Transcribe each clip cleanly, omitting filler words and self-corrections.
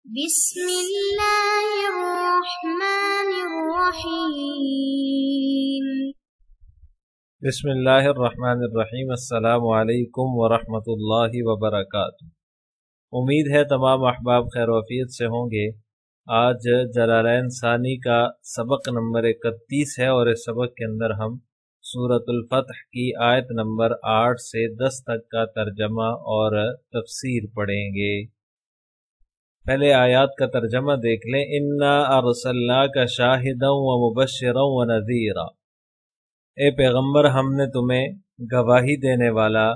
بسم اللہ الرحمن الرحیم۔ بسم اللہ الرحمن الرحیم۔ السلام علیکم ورحمۃ اللہ وبرکاتہ۔ امید ہے تمام احباب خیر و عافیت سے ہوں گے۔ آج جلالین ثانی کا سبق نمبر 31 ہے اور اس سبق کے اندر ہم سورۃ الفتح کی آیت نمبر 8 سے 10 تک کا ترجمہ اور تفسیر پڑھیں گے۔ پہلے آیات کا ترجمہ دیکھ لیں۔ اِنَّا أَرْسَلْنَاكَ شَاهِدًا وَمُبَشِّرًا وَنَذِيرًا، اے پیغمبر ہم نے تمہیں گواہی دینے والا،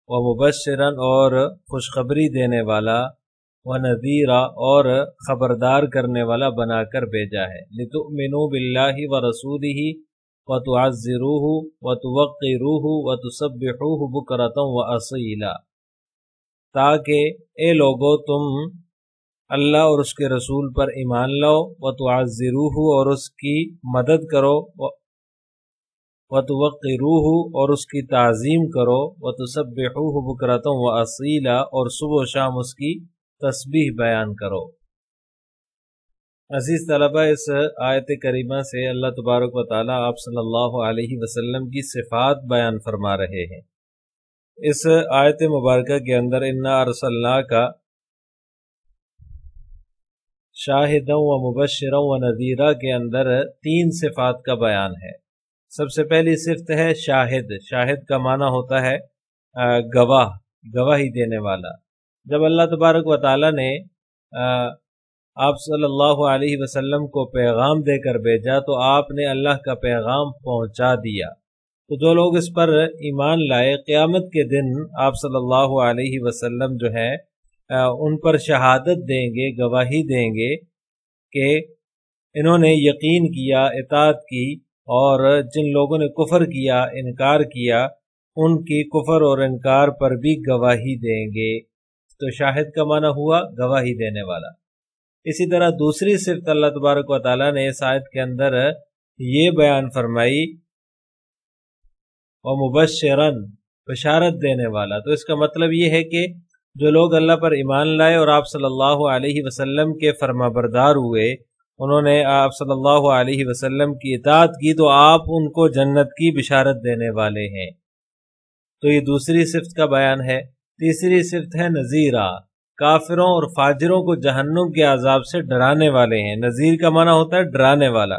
وَمُبَشِّرًا اور خوشخبری دینے والا، وَنَذِيرًا اور خبردار کرنے والا بنا کر بھیجا ہے۔ لِتُؤْمِنُوا بِاللَّهِ وَرَسُولِهِ وَتُعَزِّرُوهُ وَتُوَقِّرُوهُ وَتُسَبِّحُوهُ بُكْرَةً وَأَصِيلًا، تاکہ اے لوگو تم اللہ اور اس کے رسول پر ایمان لاؤ، وَتُعَزِّرُوهُ اور اس کی مدد کرو، وَتُوَقِّرُوهُ اور اس کی تعظیم کرو، وَتُسَبِّحُوهُ بُكْرَةً وَأَصِيلًا اور صبح و شام اس کی تسبیح بیان کرو۔ عزیز طلبہ، اس آیت کریمہ سے اللہ تبارک و تعالی آپ صلی اللہ علیہ وسلم کی صفات بیان فرما رہے ہیں۔ اس آیت مبارکہ کے اندر اِنَّا أَرْسَلْنَاكَ شاہدًا ومبشرًا ونذیرًا کے اندر 3 صفات کا بیان ہے۔ سب سے پہلی صفت ہے شاہد۔ شاہد کا معنی ہوتا ہے گواہ، گواہی دینے والا۔ جب اللہ تبارک و تعالی نے آپ صلی اللہ علیہ وسلم کو پیغام دے کر بھیجا تو آپ نے اللہ کا پیغام پہنچا دیا، تو جو لوگ اس پر ایمان لائے قیامت کے دن آپ صلی اللہ علیہ وسلم جو ہے ان پر شہادت دیں گے، گواہی دیں گے کہ انہوں نے یقین کیا، اطاعت کی، اور جن لوگوں نے کفر کیا، انکار کیا، ان کی کفر اور انکار پر بھی گواہی دیں گے۔ تو شاہد کا معنی ہوا گواہی دینے والا۔ اسی طرح دوسری صفت اللہ تبارک و تعالیٰ نے اس آیت کے اندر یہ بیان فرمائی، ومبشراً بشارت دینے والا۔ تو اس کا مطلب یہ ہے کہ جو لوگ اللہ پر ایمان لائے اور آپ صلی اللہ علیہ وسلم کے فرما بردار ہوئے، انہوں نے آپ صلی اللہ علیہ وسلم کی اطاعت کی، تو آپ ان کو جنت کی بشارت دینے والے ہیں۔ تو یہ دوسری صفت کا بیان ہے۔ تیسری صفت ہے نذیرہ، کافروں اور فاجروں کو جہنم کے عذاب سے ڈرانے والے ہیں۔ نذیر کا معنی ہوتا ہے ڈرانے والا۔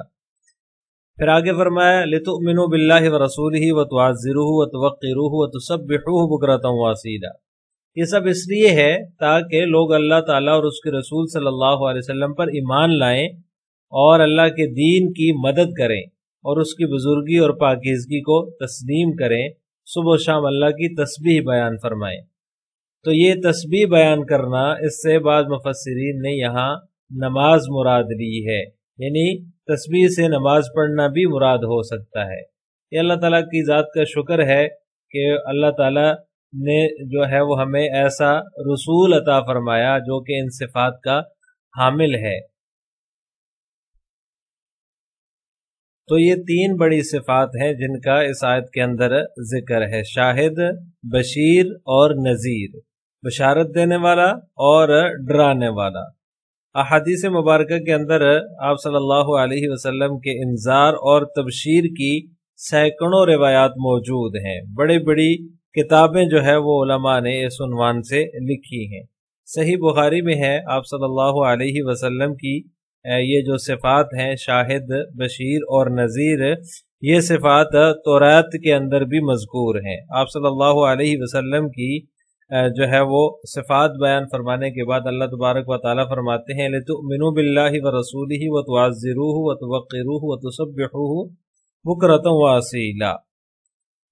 پھر آگے فرمایا لِتُؤْمِنُوا بِاللَّهِ وَرَسُولِهِ وَتُعَزِّرُوهُ وَتُوَقِّرُوهُ وَتُسَبِّحُوهُ بُكْرَةً وَأَصِيلًا۔ یہ سب اس لیے ہے تاکہ لوگ اللہ تعالیٰ اور اس کے رسول صلی اللہ علیہ وسلم پر ایمان لائیں اور اللہ کے دین کی مدد کریں اور اس کی بزرگی اور پاکیزگی کو تسلیم کریں، صبح و شام اللہ کی تسبیح بیان فرمائیں۔ تو یہ تسبیح بیان کرنا، اس سے بعض مفسرین نے یہاں نماز مراد لی ہے، یعنی تسبیح سے نماز پڑھنا بھی مراد ہو سکتا ہے۔ یہ اللہ تعالیٰ کی ذات کا شکر ہے کہ اللہ تعالیٰ نے جو ہے وہ ہمیں ایسا رسول عطا فرمایا جو کہ ان صفات کا حامل ہے۔ تو یہ 3 بڑی صفات ہیں جن کا اس آیت کے اندر ذکر ہے، شاہد، بشیر اور نذیر، بشارت دینے والا اور ڈرانے والا۔ احادیث مبارکہ کے اندر آپ صلی اللہ علیہ وسلم کے انذار اور تبشیر کی سینکڑوں روایات موجود ہیں۔ بڑی بڑی کتابیں جو ہے وہ علماء نے اس عنوان سے لکھی ہیں۔ صحیح بخاری میں ہے آپ صلی اللہ علیہ وسلم کی یہ جو صفات ہیں، شاہد، بشیر اور نذیر، یہ صفات تورات کے اندر بھی مذکور ہیں۔ آپ صلی اللہ علیہ وسلم کی جو ہے وہ صفات بیان فرمانے کے بعد اللہ تبارک و تعالیٰ فرماتے ہیں لِتُؤْمِنُوا بِاللَّهِ وَرَسُولِهِ وَتُعَزِّرُوهُ وَتُوَقِّرُوهُ وَتُسَبِّحُوهُ بُكْرَةً وَأَصِيلًا،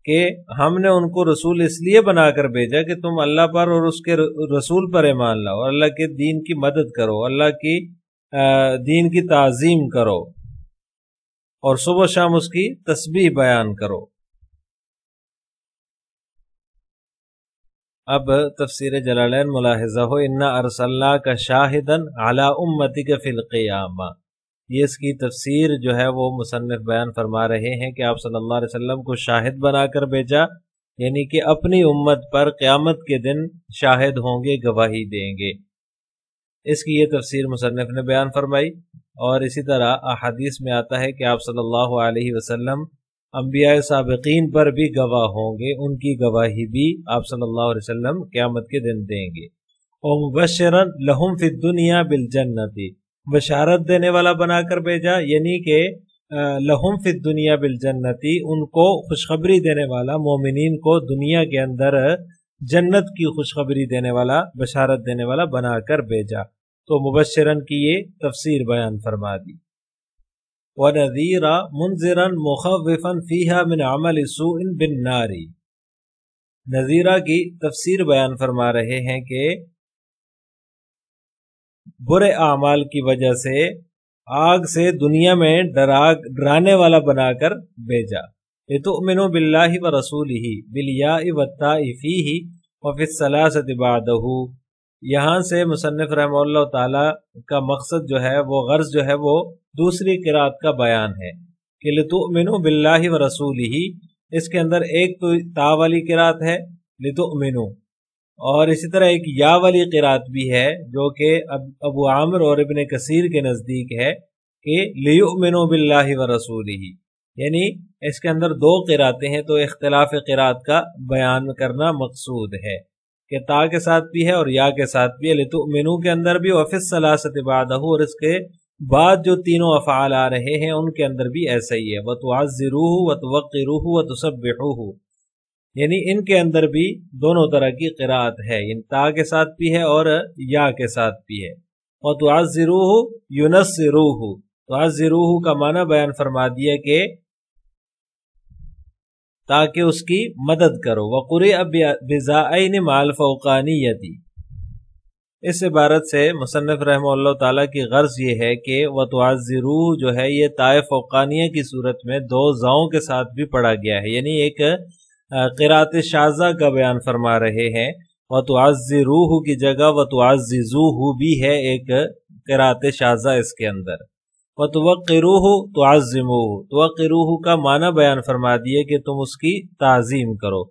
کہ ہم نے ان کو رسول اس لیے بنا کر بھیجا کہ تم اللہ پر اور اس کے رسول پر ایمان لاؤ، اللہ کے دین کی مدد کرو، اللہ کی دین کی تعظیم کرو اور صبح و شام اس کی تسبیح بیان کرو۔ اب تفسیر جلالین ملاحظہ ہو، اِنَّا أَرْسَلْنَاكَ شَاهِدًا عَلَىٰ أُمَّتِكَ فِي الْقِيَامَةِ، یہ اس کی تفسیر جو ہے وہ مصنف بیان فرما رہے ہیں کہ آپ صلی اللہ علیہ وسلم کو شاہد بنا کر بھیجا، یعنی کہ اپنی امت پر قیامت کے دن شاہد ہوں گے، گواہی دیں گے۔ اس کی یہ تفسیر مصنف نے بیان فرمائی۔ اور اسی طرح احادیث میں آتا ہے کہ آپ صلی اللہ علیہ وسلم انبیاء سابقین پر بھی گواہ ہوں گے، ان کی گواہی بھی آپ صلی اللہ علیہ وسلم قیامت کے دن دیں گے۔ اور مبشرا لہم فی الدنیا بالجنت، بشارت دینے والا بنا کر بھیجا، یعنی کہ لہم فی الدنیا بالجنتی، ان کو خوشخبری دینے والا، مومنین کو دنیا کے اندر جنت کی خوشخبری دینے والا، بشارت دینے والا بنا کر بھیجا۔ تو مبشرن کی یہ تفسیر بیان فرما دی۔ وَنَذِيرًا مُنذِرًا مُخَوِّفًا فِيهَا مِنْ عَمَلِ سُوءٍ بِالنَّارِ، نذیرہ کی تفسیر بیان فرما رہے ہیں کہ برے اعمال کی وجہ سے آگ سے دنیا میں ڈرانے والا بنا کر بھیجا۔ لِتُؤْمِنُوا بِاللَّهِ وَرَسُولِهِ بِالْيَاءِ وَالتَّاءِ فِيهِ وَفِي الثَّلَاثَةِ بَعْدَهُ، یہاں سے مصنف رحمہ اللہ تعالی کا مقصد جو ہے، وہ غرض جو ہے، وہ دوسری قرات کا بیان ہے کہ لِتُؤْمِنُوا بِاللَّهِ وَرَسُولِهِ، اس کے اندر ایک تو تا والی قرات ہے لِتُؤْمِنُوا، اور اسی طرح ایک یا والی قرات بھی ہے جو کہ ابو عامر اور ابن کثیر کے نزدیک ہے کہ لِيُؤْمِنُوا بِاللَّهِ وَرَسُولِهِ، یعنی اس کے اندر دو قراتیں ہیں، تو اختلاف قرات کا بیان کرنا مقصود ہے کہ تا کے ساتھ بھی ہے اور یا کے ساتھ بھی ہے، لِتُؤْمِنُوا کے اندر بھی، وَفِي الثَّلَاثَةِ بَعْدَهُ، اور اس کے بعد جو تینوں افعال آ رہے ہیں ان کے اندر بھی ایسا ہی ہے، وَتُعَزِّرُوهُ وَتُوَقِّرُوهُ وَتُسَبِّحُوهُ، یعنی ان کے اندر بھی دونوں طرح کی قرات ہے، یعنی تا کے ساتھ بھی ہے اور یا کے ساتھ بھی ہے۔ وَتُعَزِّرُوهُ يُنَصِّرُوهُ، تُعَزِّرُوهُ کا معنی بیان فرما دیا کہ تاکہ اس کی مدد کرو۔ وَقُرِئَ بِزَائِنِ مَعَ الْفَوْقَانِيَّةِ، اس عبارت سے مصنف رحمہ اللہ تعالیٰ کی غرض یہ ہے کہ وَتُعَزِّرُوهُ جو ہے یہ تائے فوقانیہ کی صورت میں دو زاؤں کے ساتھ بھی پڑھا گیا ہے، یعنی ایک قرات شاذہ کا بیان فرما رہے ہیں۔ وَتُعَزِّرُوهُ کی جگہ وَتُعَزِّزُوهُ بھی ہے ایک قرات شاذہ اس کے اندر۔ وَتُوَقِّرُوهُ تُعَزِّمُوهُ، تُوَقِّرُوهُ کا معنی بیان فرما دیے کہ تم اس کی تعظیم کرو۔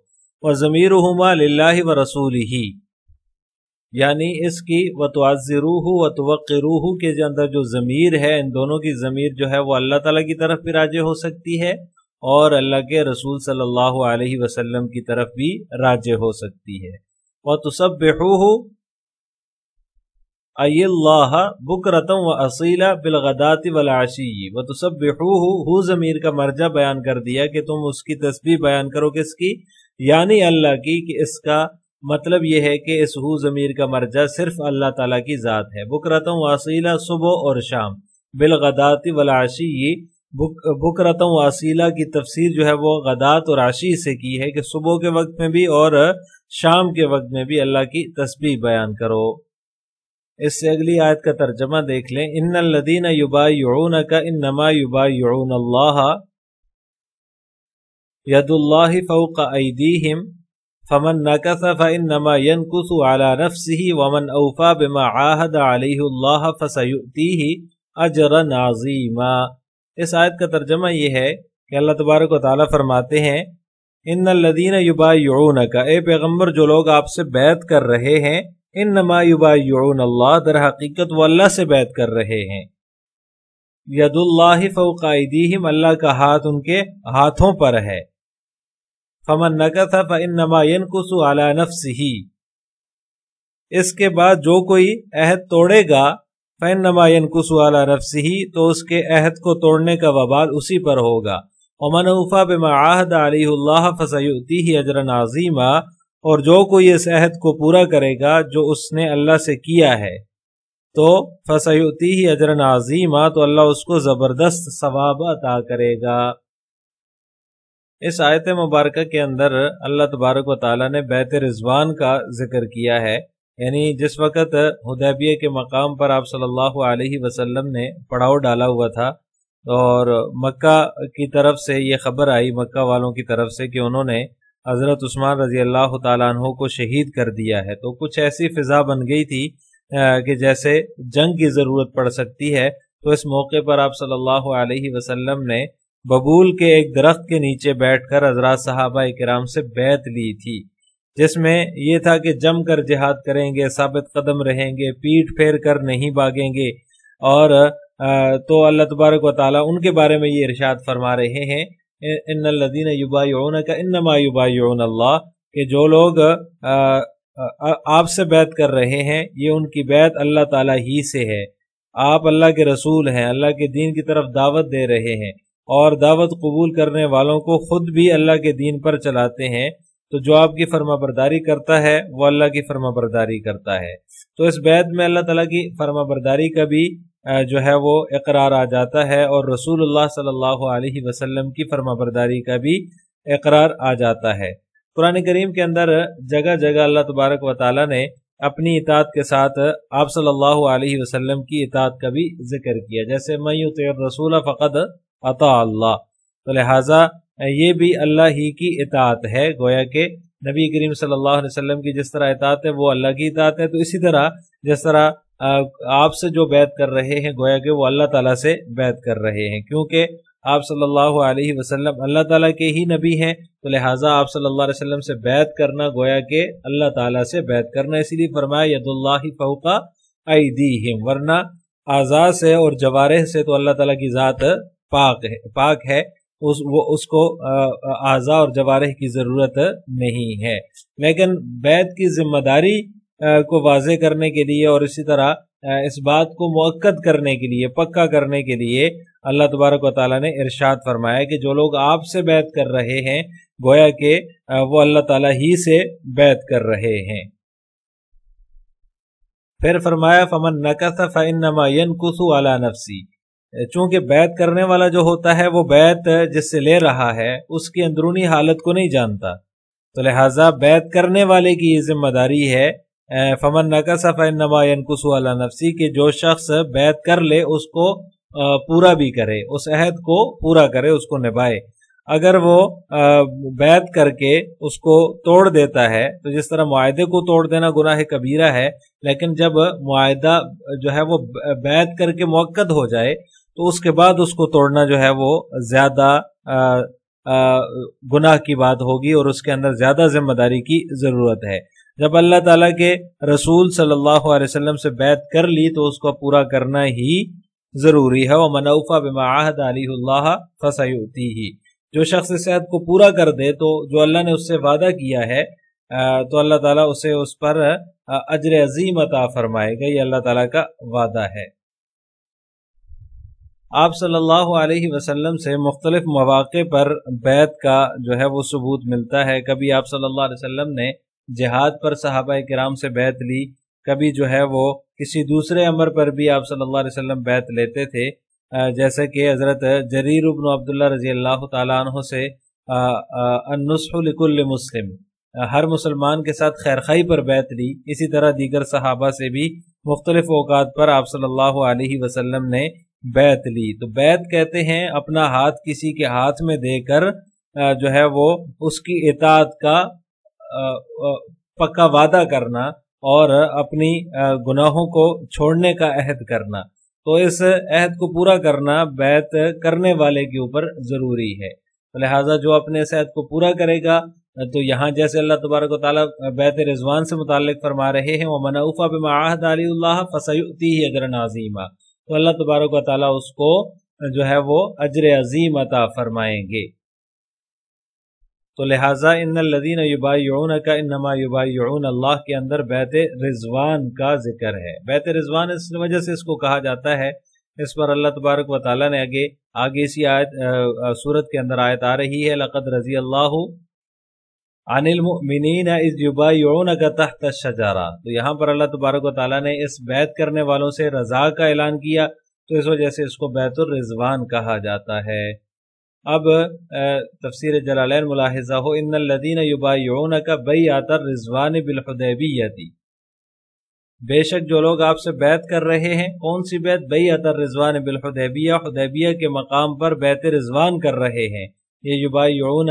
وَضَمِيرُهُمَا لِلَّهِ وَرَسُولِهِ، یعنی اس کی وَتُعَزِّرُوهُ وَتُوَقِّرُوهُ کے اندر جو ضمیر ہے، ان دونوں کی ضمیر جو ہے وہ اللہ تعالیٰ کی طرف بھی راجع ہو سکتی ہے اور اللہ کے رسول صلی اللہ علیہ وسلم کی طرف بھی راجع ہو سکتی ہے۔ وَتُسَبِّحُوهُ ای اللہ بکرۃ وَاصیلًا بِالْغَدَاةِ وَالْعَشِيِّ، وَتُسَبِّحُوهُ ہو ضمیر کا مرجع بیان کر دیا کہ تم اس کی تسبیح بیان کرو، کس کی؟ یعنی اللہ کی، کہ اس کا مطلب یہ ہے کہ اس ہو ضمیر کا مرجع صرف اللہ تعالیٰ کی ذات ہے۔ بکرۃ واصیلہ، صبح اور شام، بالغداۃ والعشی، بکرۃ واصیلہ کی تفسیر جو ہے وہ غدات اور عشی سے کی ہے کہ صبح کے وقت میں بھی اور شام کے وقت میں بھی اللہ کی تسبیح بیان کرو۔ اس سے اگلی آیت کا ترجمہ دیکھ لیں، ان الذین یبایعونک انما یبایعون اللہ ید اللہ فوق ایدیہم فمن نکث فإنما ينکث على نفسه ومن اوفى بما عاهد عليه الله فسيؤتيه اجرا عظیما۔ اس آیت کا ترجمہ یہ ہے کہ اللہ تبارک و تعالیٰ فرماتے ہیں ان الذین یبایعونک، اے پیغمبر جو لوگ آپ سے بیعت کر رہے ہیں، انما یبایعون اللہ، در حقیقت وہ اللہ سے بیعت کر رہے ہیں۔ ید اللہ فوق ایدیہم، اللہ کا ہاتھ ان کے ہاتھوں پر ہے۔ فمن نکث فانما ينکث علی نفسہ، اس کے بعد جو کوئی عہد توڑے گا، فانما ينکث علی نفسہ، تو اس کے عہد کو توڑنے کا وبال اسی پر ہوگا۔ ومن اوفى بما عاهد علیہ اللہ فسيؤتيه اجرا عظیما، اور جو کوئی اس عہد کو پورا کرے گا جو اس نے اللہ سے کیا ہے، تو فسيؤتيه اجرا عظیما، تو اللہ اس کو زبردست ثواب عطا کرے گا۔ اس آیت مبارکہ کے اندر اللہ تبارک و تعالیٰ نے بیت رضوان کا ذکر کیا ہے، یعنی جس وقت حدیبیہ کے مقام پر آپ صلی اللہ علیہ وسلم نے پڑاؤ ڈالا ہوا تھا اور مکہ کی طرف سے یہ خبر آئی، مکہ والوں کی طرف سے، کہ انہوں نے حضرت عثمان رضی اللہ تعالیٰ عنہ کو شہید کر دیا ہے، تو کچھ ایسی فضا بن گئی تھی کہ جیسے جنگ کی ضرورت پڑ سکتی ہے۔ تو اس موقع پر آپ صلی اللہ علیہ وسلم نے ببول کے ایک درخت کے نیچے بیٹھ کر حضرات صحابہ کرام سے بیعت لی تھی۔ جس میں یہ تھا کہ جم کر جہاد کریں گے، ثابت قدم رہیں گے، پیٹھ پھیر کر نہیں بھاگیں گے، اور تو اللہ تبارک و تعالیٰ ان کے بارے میں یہ ارشاد فرما رہے ہیں ان الذین یبایعونک انما یبایعون اللہ، کہ جو لوگ آپ سے بیعت کر رہے ہیں یہ ان کی بیعت اللہ تعالیٰ ہی سے ہے، آپ اللہ کے رسول ہیں، اللہ کے دین کی طرف دعوت دے رہے ہیں، اور دعوت قبول کرنے والوں کو خود بھی اللہ کے دین پر چلاتے ہیں، تو جو آپ کی فرما برداری کرتا ہے وہ اللہ کی فرما برداری کرتا ہے۔ تو اس بیعت میں اللہ تعالیٰ کی فرما برداری کا بھی جو ہے وہ اقرار آ جاتا ہے، اور رسول اللہ صلی اللہ علیہ وسلم کی فرما برداری کا بھی اقرار آ جاتا ہے۔ قرآن کریم کے اندر جگہ جگہ اللہ تبارک و تعالیٰ نے اپنی اطاعت کے ساتھ آپ صلی اللہ علیہ وسلم کی اطاعت کا بھی ذکر کیا، جیسے من یطع الرسول فقد اطاع اللہ، تو لہٰذا یہ بھی اللہ ہی کی اطاعت ہے، گویا کہ نبی کریم صلی اللہ علیہ وسلم کی جس طرح اطاعت ہے وہ اللہ کی اطاعت ہے، تو اسی طرح جس طرح آپ سے جو بیعت کر رہے ہیں گویا کہ وہ اللہ تعالیٰ سے بیعت کر رہے ہیں، کیونکہ آپ صلی اللہ علیہ وسلم اللہ تعالیٰ کے ہی نبی ہیں، تو لہٰذا آپ صلی اللہ علیہ وسلم سے بیعت کرنا گویا کہ اللہ تعالیٰ سے بیعت کرنا، اسی لیے فرمایا ید اللہ فوق ایدیہم، ورنہ اعضاء سے اور جوارح سے تو اللہ تعالیٰ کی ذات پاک ہے، اس کو اعضاء اور جوارح کی ضرورت نہیں ہے، لیکن بیعت کی ذمہ داری کو واضح کرنے کے لیے اور اسی طرح اس بات کو مؤکد کرنے کے لیے، پکا کرنے کے لیے اللہ تبارک و تعالیٰ نے ارشاد فرمایا کہ جو لوگ آپ سے بیعت کر رہے ہیں گویا کہ وہ اللہ تعالیٰ ہی سے بیعت کر رہے ہیں۔ پھر فرمایا فمن نکث فانما ينکث علی نفسی، چونکہ بیعت کرنے والا جو ہوتا ہے وہ بیعت جس سے لے رہا ہے اس کی اندرونی حالت کو نہیں جانتا، تو لہٰذا بیعت کرنے والے کی یہ ذمہ داری ہے فمن نکث فانما ينکث علی نفسی، کہ جو شخص بیعت کر لے اس کو پورا بھی کرے، اس عہد کو پورا کرے، اس کو نبھائے۔ اگر وہ بیعت کر کے اس کو توڑ دیتا ہے، تو جس طرح معاہدے کو توڑ دینا گناہ کبیرہ ہے، لیکن جب معاہدہ جو ہے وہ بیعت کر کے مؤکد ہو جائے تو اس کے بعد اس کو توڑنا جو ہے وہ زیادہ گناہ کی بات ہوگی اور اس کے اندر زیادہ ذمہ داری کی ضرورت ہے۔ جب اللہ تعالیٰ کے رسول صلی اللہ علیہ وسلم سے بیعت کر لی تو اس کو پورا کرنا ہی ضروری ہے، وَمَنْ أَوْفَىٰ بِمَا عَاهَدَ عَلَيْهِ اللَّهُ فَسَيُؤْتِيهِ، جو شخص اس عہد کو پورا کر دے تو جو اللہ نے اس سے وعدہ کیا ہے تو اللہ تعالیٰ اسے اس پر اجر عظیم عطا فرمائے گا، یہ اللہ تعالیٰ کا وعدہ ہے۔ آپ صلی اللہ علیہ وسلم سے مختلف مواقع پر بیعت کا جو ہے وہ ثبوت ملتا ہے۔ کبھی آپ صلی اللہ علیہ وسلم نے جہاد پر صحابہ کرام سے بیعت لی، کبھی جو ہے وہ کسی دوسرے امر پر بھی آپ صلی اللہ علیہ وسلم بیعت لیتے تھے، جیسے کہ حضرت جریر بن عبداللہ رضی اللہ تعالیٰ عنہ سے النصح لکل مسلم، ہر مسلمان کے ساتھ خیرخواہی پر بیعت لی۔ اسی طرح دیگر صحابہ سے بھی مختلف اوقات پر آپ صلی اللہ علیہ وسلم نے بیعت لی۔ تو بیعت کہتے ہیں اپنا ہاتھ کسی کے ہاتھ میں دے کر جو ہے وہ اس کی اطاعت کا پکا وعدہ کرنا اور اپنی گناہوں کو چھوڑنے کا عہد کرنا، تو اس عہد کو پورا کرنا بیعت کرنے والے کے اوپر ضروری ہے، لہٰذا جو اپنے اس عہد کو پورا کرے گا، تو یہاں جیسے اللہ تبارک و تعالیٰ بیعت رضوان سے متعلق فرما رہے ہیں وَمَنْ أَوْفَىٰ بِمَا عَاهَدَ عَلَيْهِ اللَّهُ فَسَيُؤْتِيهِ أَجْرًا عَظِيمًا، تو اللہ تبارک و تعالیٰ اس کو جو ہے وہ اجر عظیم عطا فرمائیں گے۔ تو لہٰذا ان الذین یبایعونک انما یبایعون اللہ کے اندر بیعت رضوان کا ذکر ہے۔ بیعت رضوان اس وجہ سے اس کو کہا جاتا ہے، اس پر اللہ تبارک و تعالیٰ نے آگے اسی سورت کے اندر آیت آ رہی ہے لقد رضی اللہ عن المؤمنین اذ یبایعونک تحت الشجرہ، تو یہاں پر اللہ تبارک و تعالیٰ نے اس بیعت کرنے والوں سے رضا کا اعلان کیا، تو اس وجہ سے اس کو بیعت الرضوان کہا جاتا ہے۔ اب تفسیر جلالین ملاحظہ ہو ان الذین یبایعونک بیعۃ الرضوان بالحدیبیہ، بے شک جو لوگ آپ سے بیعت کر رہے ہیں، کون سی بیعت؟ بیعۃ الرضوان بالحدیبیہ، حدیبیہ کے مقام پر بیعت رضوان کر رہے ہیں۔ یہ یبایعون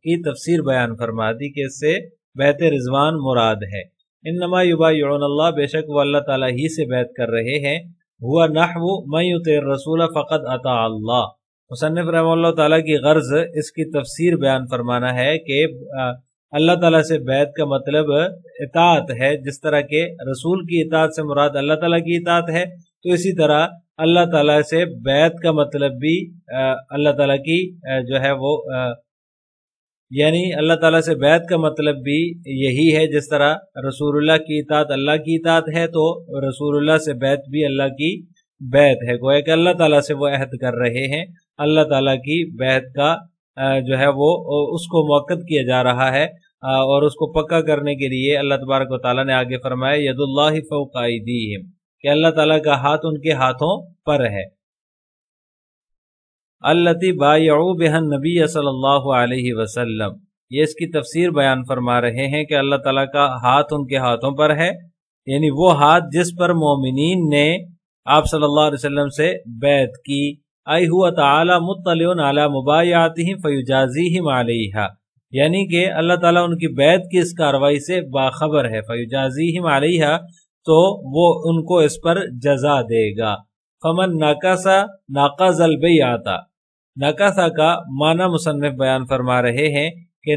کی تفسیر بیان فرما دی کہ اس سے بیعت رضوان مراد ہے۔ انما یبایعون اللہ، بے شک وہ اللہ تعالیٰ ہی سے بیعت کر رہے ہیں۔ ہوا نحو من یطع الرسول فقد اطاع اللہ، مصنف رحمہ اللہ تعالیٰ کی غرض اس کی تفسیر بیان فرمانا ہے کہ اللہ تعالیٰ سے بیعت کا مطلب اطاعت ہے، جس طرح کہ رسول کی اطاعت سے مراد اللہ تعالیٰ کی اطاعت ہے، تو اسی طرح اللہ تعالیٰ سے بیعت کا مطلب بھی اللہ تعالیٰ کی جو ہے وہ یعنی اللہ تعالیٰ سے بیعت کا مطلب بھی یہی ہے، جس طرح رسول اللہ کی اطاعت اللہ کی اطاعت ہے تو رسول اللہ سے بیعت بھی اللہ کی بیعت ہے۔ گویا کہ اللہ تعالیٰ سے وہ عہد کر رہے ہیں، اللہ تعالیٰ کی بیعت کا جو ہے وہ اس کو موقت کیا جا رہا ہے، اور اس کو پکا کرنے کے لیے اللہ تبارک و تعالیٰ نے آگے فرمایا ید اللہ فوق ایدیہم، کہ اللہ تعالیٰ کا ہاتھ ان کے ہاتھوں پر ہے۔ التی بایعوا بها النبی صلی اللہ علیہ وسلم، یہ اس کی تفسیر بیان فرما رہے ہیں کہ اللہ تعالیٰ کا ہاتھ ان کے ہاتھوں پر ہے، یعنی وہ ہاتھ جس پر مومنین نے آپ صلی اللہ علیہ وسلم سے بیعت کی، ای ہوا تعالی مطلع علی مبایعتہم فیجازیہم علیہا، یعنی کہ اللہ تعالیٰ ان کی بیعت کی اس کاروائی سے باخبر ہے، فیجازیہم علیہا، تو وہ ان کو اس پر جزا دے گا۔ فمن نقص ناقض البیعۃ، نقص کا معنی مصنف بیان فرما رہے ہیں کہ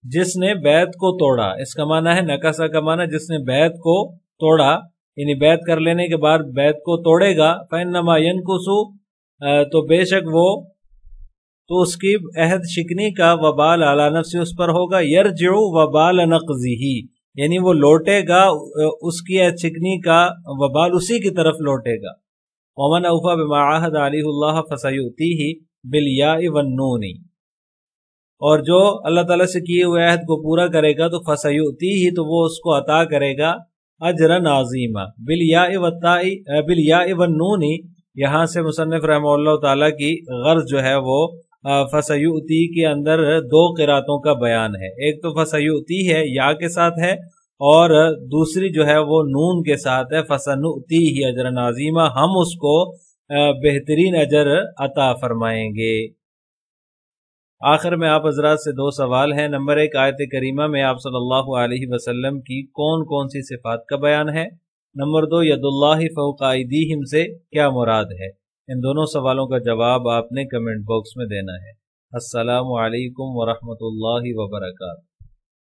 جس نے بیعت کو توڑا، اس کا معنی ہے نقص کا معنی جس نے بیعت کو توڑا، یعنی بیعت کر لینے کے بعد بیعت کو توڑے گا، فإنما ينقص، تو بے شک وہ تو اس کی عہد شکنی کا وبال علی نفسی اس پر ہوگا، یرجع وبال نقضہ، یعنی وہ لوٹے گا اس کی عہد شکنی کا وبال اسی کی طرف لوٹے گا۔ ومن اوفى بما عاهد عليه الله فسيؤتيه بالياء والنون، اور جو اللہ تعالیٰ سے کیے ہوئے عہد کو پورا کرے گا تو فسيؤتيه، تو وہ اس کو عطا کرے گا اجرا عظیما، بالياء والنون، یہاں سے مصنف رحمہ اللہ تعالیٰ کی غرض جو ہے وہ فسیؤتی کے اندر دو قراتوں کا بیان ہے، ایک تو فسیؤتی ہے یا کے ساتھ ہے، اور دوسری جو ہے وہ نون کے ساتھ ہے، فسنؤتیہ اجرا عظیما، ہم اس کو بہترین اجر عطا فرمائیں گے۔ آخر میں آپ حضرات سے دو سوال ہیں۔ نمبر ایک، آیت کریمہ میں آپ صلی اللہ علیہ وسلم کی کون کون سی صفات کا بیان ہے؟ نمبر دو، ید اللہ فوق ایدیہم سے کیا مراد ہے؟ ان دونوں سوالوں کا جواب آپ نے کمنٹ باکس میں دینا ہے۔ السلام علیکم ورحمۃ اللہ وبرکاتہ۔